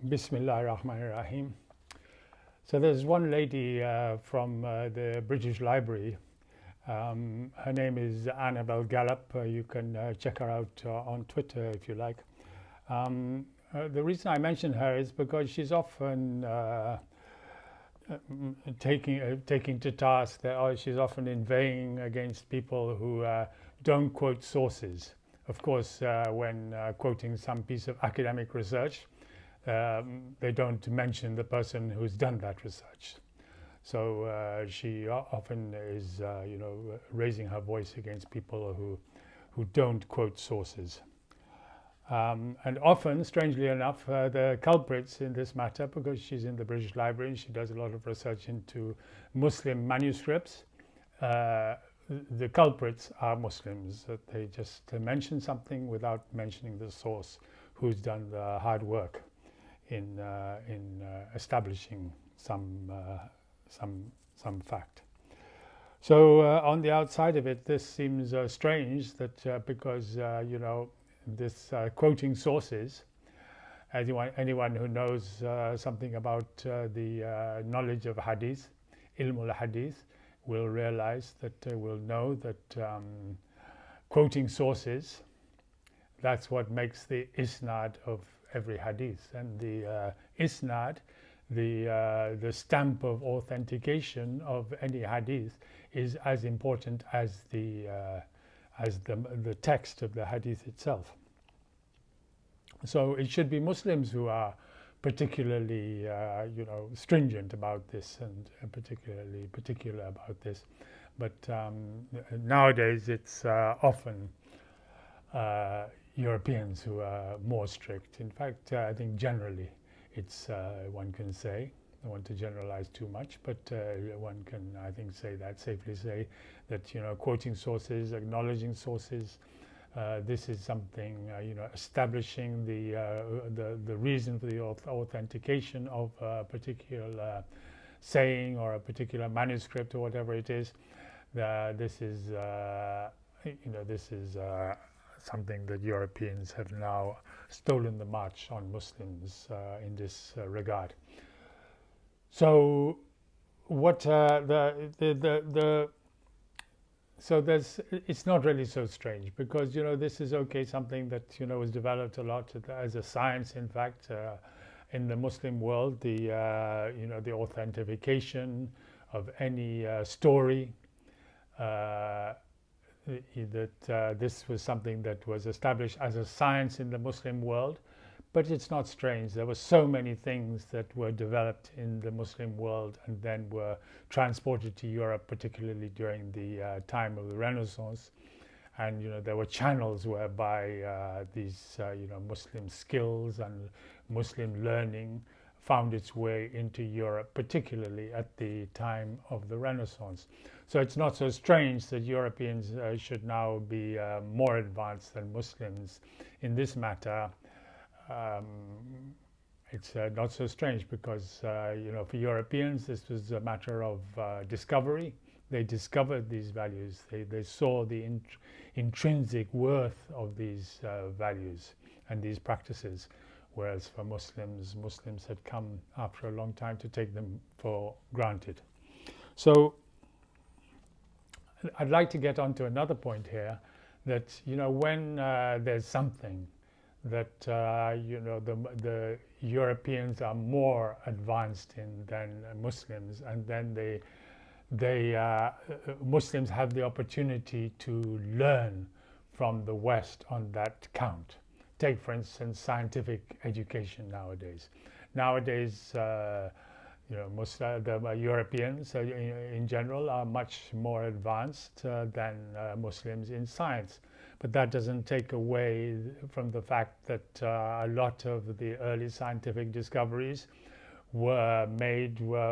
Bismillah ar-Rahman ar-Rahim. So there's one lady from the British Library. Her name is Annabel Gallup. You can check her out on Twitter if you like. The reason I mention her is because she's often taking to task that she's often inveighing against people who don't quote sources. Of course, when quoting some piece of academic research, they don't mention the person who's done that research. So she often is, raising her voice against people who don't quote sources. And often, strangely enough, the culprits in this matter, because she's in the British Library and she does a lot of research into Muslim manuscripts, the culprits are Muslims. They just mention something without mentioning the source, who's done the hard work in establishing some fact. So on the outside of it, this seems strange that because this quoting sources, anyone who knows something about the knowledge of hadith, ilmul hadith, will realize that will know that quoting sources, that's what makes the isnad of every hadith. And the isnad, the stamp of authentication of any hadith, is as important as the text of the hadith itself. So it should be Muslims who are particularly stringent about this and particularly particular about this. But nowadays it's often Europeans who are more strict. In fact, I think generally it's one can say, I don't want to generalize too much, but one can, I think, safely say that quoting sources, acknowledging sources, this is something establishing the reason for the authentication of a particular saying or a particular manuscript or whatever it is. This is something that Europeans have now stolen the march on Muslims in this regard. So what it's not really so strange, because this is something that was developed a lot as a science. In fact, in the Muslim world, the authentication of any story, this was something that was established as a science in the Muslim world. But it's not strange. There were so many things that were developed in the Muslim world and then were transported to Europe, particularly during the time of the Renaissance. And there were channels whereby these Muslim skills and Muslim learning found its way into Europe, particularly at the time of the Renaissance. So it's not so strange that Europeans should now be more advanced than Muslims in this matter. It's not so strange because for Europeans this was a matter of discovery. They discovered these values. They saw the intrinsic worth of these values and these practices, whereas for Muslims had come after a long time to take them for granted. So I'd like to get on to another point here, that when there's something that the Europeans are more advanced in than Muslims, and then Muslims have the opportunity to learn from the West on that count. Take, for instance, scientific education nowadays. The Europeans in general are much more advanced than Muslims in science. But that doesn't take away from the fact that a lot of the early scientific discoveries were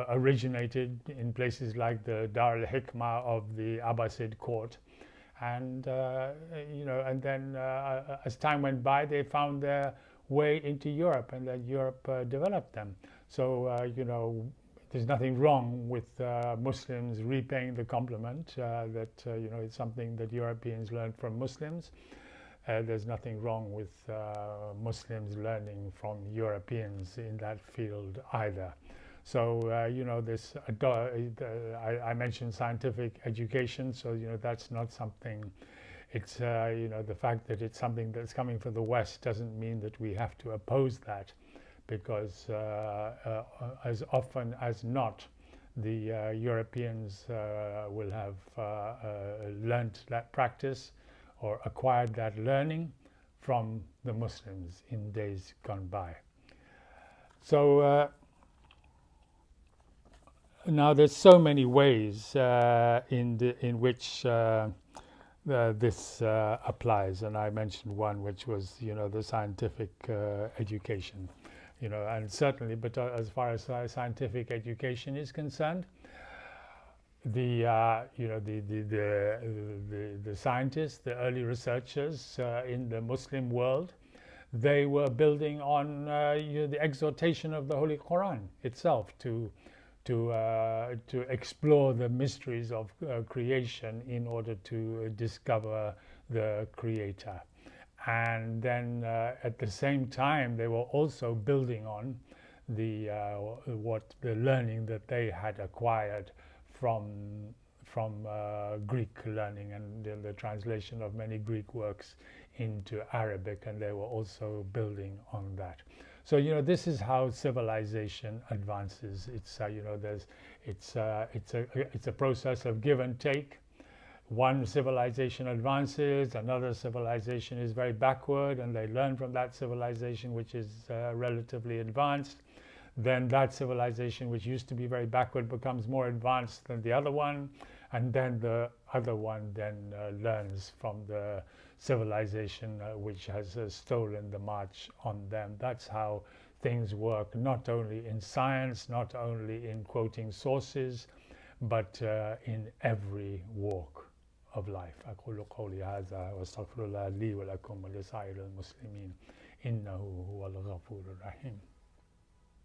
originated in places like the Dar al-Hikmah of the Abbasid court. And, and then as time went by, they found their way into Europe, and then Europe developed them. So, there's nothing wrong with Muslims repaying the compliment that it's something that Europeans learned from Muslims. there's nothing wrong with Muslims learning from Europeans in that field either. So you know, this I mentioned scientific education, so you know that's not something. It's you know, the fact that it's something that's coming from the West doesn't mean that we have to oppose that, because as often as not, the Europeans will have learnt that practice or acquired that learning from the Muslims in days gone by. So now there's so many ways in which this applies, and I mentioned one, which was, you know, the scientific education, you know, and certainly, but as far as scientific education is concerned, the you know, the scientists, the early researchers in the Muslim world, they were building on you know, the exhortation of the Holy Quran itself to explore the mysteries of creation in order to discover the Creator. And then at the same time, they were also building on the learning that they had acquired from Greek learning, and the translation of many Greek works into Arabic, and they were also building on that. So you know, this is how civilization advances. It's you know, it's a process of give and take. One civilization advances, another civilization is very backward, and they learn from that civilization which is relatively advanced. Then that civilization which used to be very backward becomes more advanced than the other one, and then the other one then learns from the civilization which has stolen the march on them. That's how things work, not only in science, not only in quoting sources, but in every walk of life. أقول قولي هذا وأستغفر الله لي ولكم ولسائر المسلمين إنه هو الغفور الرحيم.